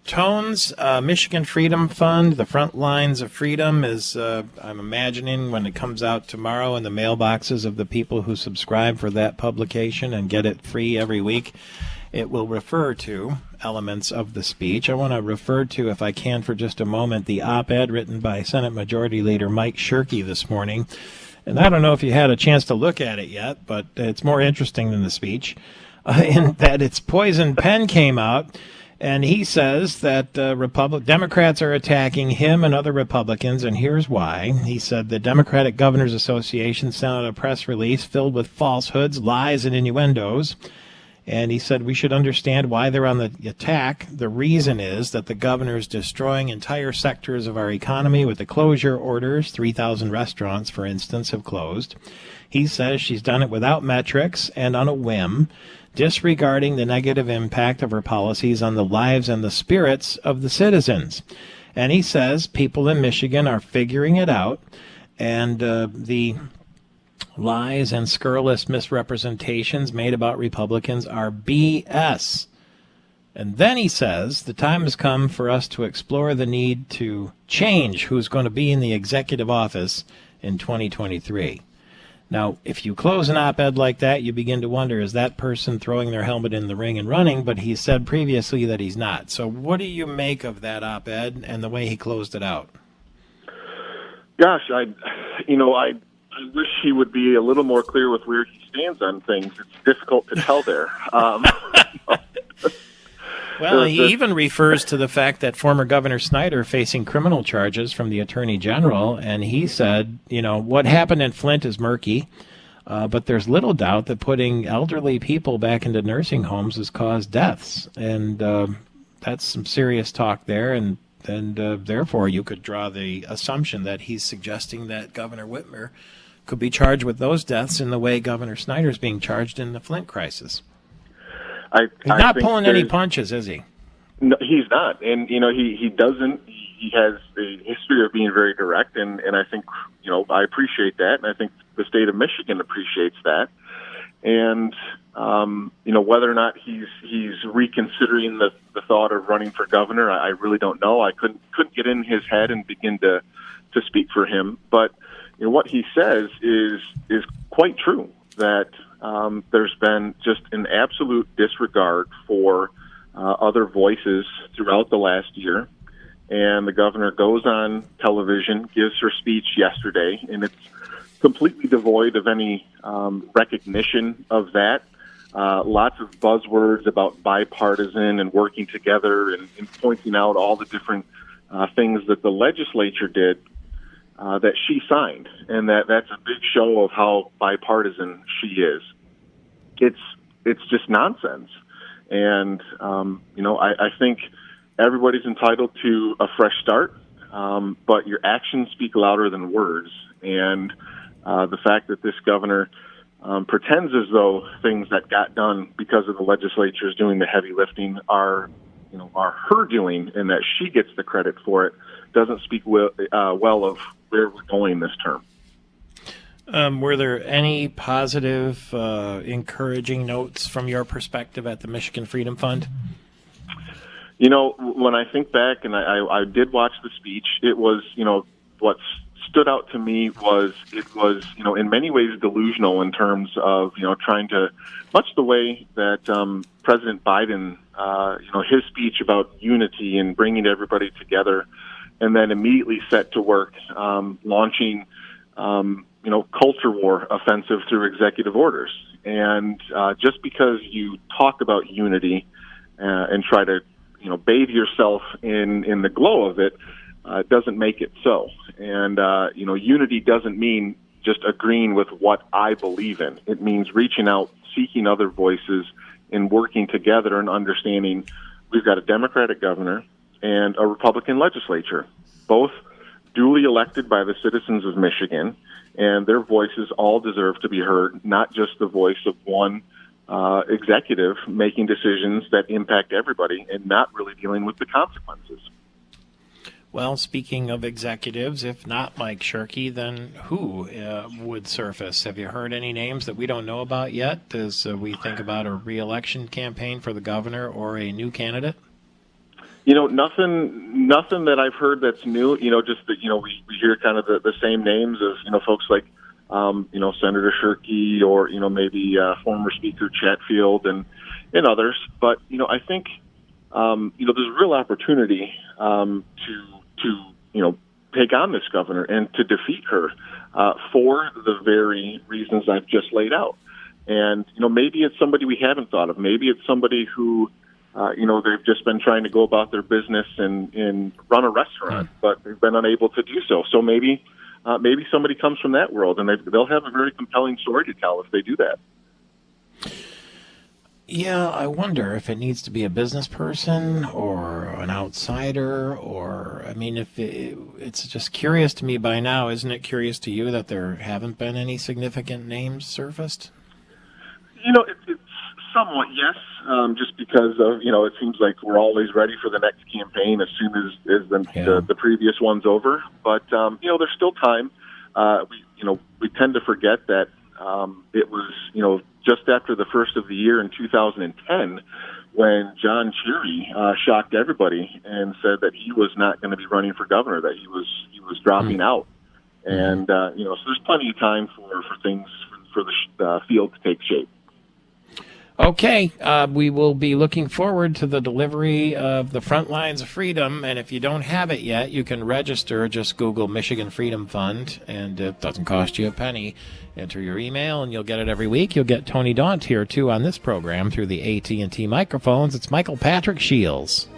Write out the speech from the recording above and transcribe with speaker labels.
Speaker 1: Tones, Michigan Freedom Fund, the front lines of freedom is, I'm imagining, when it comes out tomorrow in the mailboxes of the people who subscribe for that publication and get it free every week, it will refer to elements of the speech. I want to refer to, if I can for just a moment, the op-ed written by Senate Majority Leader Mike Shirkey this morning. And I don't know if you had a chance to look at it yet, but it's more interesting than the speech in that its poison pen came out. And he says that Democrats are attacking him and other Republicans, and here's why. He said the Democratic Governors Association sent out a press release filled with falsehoods, lies, and innuendos. And he said we should understand why they're on the attack. The reason is that the governor is destroying entire sectors of our economy with the closure orders. 3,000 restaurants, for instance, have closed. He says she's done it without metrics and on a whim, disregarding the negative impact of her policies on the lives and the spirits of the citizens. And he says people in Michigan are figuring it out, and the lies and scurrilous misrepresentations made about Republicans are BS. And then he says the time has come for us to explore the need to change who's going to be in the executive office in 2023. Now, if you close an op-ed like that, you begin to wonder, is that person throwing their helmet in the ring and running? But he said previously that he's not. So what do you make of that op-ed and the way he closed it out?
Speaker 2: Gosh, I wish he would be a little more clear with where he stands on things. It's difficult to tell there.
Speaker 1: Well, he even refers to the fact that former Governor Snyder facing criminal charges from the Attorney General, and he said, what happened in Flint is murky, but there's little doubt that putting elderly people back into nursing homes has caused deaths, and that's some serious talk there, and therefore you could draw the assumption that he's suggesting that Governor Whitmer could be charged with those deaths in the way Governor Snyder's being charged in the Flint crisis. He's not pulling any punches, is he?
Speaker 2: No, he's not. And, he doesn't. He has a history of being very direct, and I think, I appreciate that, and I think the state of Michigan appreciates that. And, whether or not he's reconsidering the thought of running for governor, I really don't know. I couldn't get in his head and begin to speak for him. But, what he says is quite true, that there's been just an absolute disregard for other voices throughout the last year. And the governor goes on television, gives her speech yesterday, and it's completely devoid of any recognition of that. Lots of buzzwords about bipartisan and working together and pointing out all the different things that the legislature did that she signed, and that's a big show of how bipartisan she is. It's just nonsense. And, I think everybody's entitled to a fresh start, but your actions speak louder than words. And the fact that this governor pretends as though things that got done because of the legislature is doing the heavy lifting are her doing, and that she gets the credit for it, doesn't speak well of where we're going this term.
Speaker 1: Were there any positive, encouraging notes from your perspective at the Michigan Freedom Fund?
Speaker 2: When I think back, and I did watch the speech, it was, what stood out to me was it was, in many ways delusional in terms of, trying to, much the way that President Biden, his speech about unity and bringing everybody together, and then immediately set to work launching, culture war offensive through executive orders. And just because you talk about unity and try to, bathe yourself in the glow of it, doesn't make it so. And, unity doesn't mean just agreeing with what I believe in. It means reaching out, seeking other voices, and working together and understanding we've got a Democratic governor and a Republican legislature, both duly elected by the citizens of Michigan, and their voices all deserve to be heard, not just the voice of one executive making decisions that impact everybody and not really dealing with the consequences.
Speaker 1: Well, speaking of executives, if not Mike Shirkey, then who would surface? Have you heard any names that we don't know about yet as we think about a re-election campaign for the governor or a new candidate?
Speaker 2: Nothing that I've heard that's new. Just that we hear kind of the same names of folks like Senator Shirkey or maybe former Speaker Chatfield and others. But I think there's a real opportunity to take on this governor and to defeat her for the very reasons I've just laid out. And maybe it's somebody we haven't thought of. Maybe it's somebody who they've just been trying to go about their business and run a restaurant, but they've been unable to do so. So maybe somebody comes from that world, and they'll have a very compelling story to tell if they do that.
Speaker 1: Yeah, I wonder if it needs to be a business person or an outsider, or, I mean, if it's just curious to me by now. Isn't it curious to you that there haven't been any significant names surfaced?
Speaker 2: It's somewhat, yes, just because of, it seems like we're always ready for the next campaign as soon as the previous one's over. But, there's still time. We tend to forget that it was, just after the first of the year in 2010 when John Cherry shocked everybody and said that he was not going to be running for governor, that he was dropping out. And, so there's plenty of time for things, for the field to take shape.
Speaker 1: Okay, we will be looking forward to the delivery of the Front Lines of Freedom, and if you don't have it yet, you can register. Just Google Michigan Freedom Fund, and it doesn't cost you a penny. Enter your email, and you'll get it every week. You'll get Tony Daunt here, too, on this program through the AT&T microphones. It's Michael Patrick Shiels.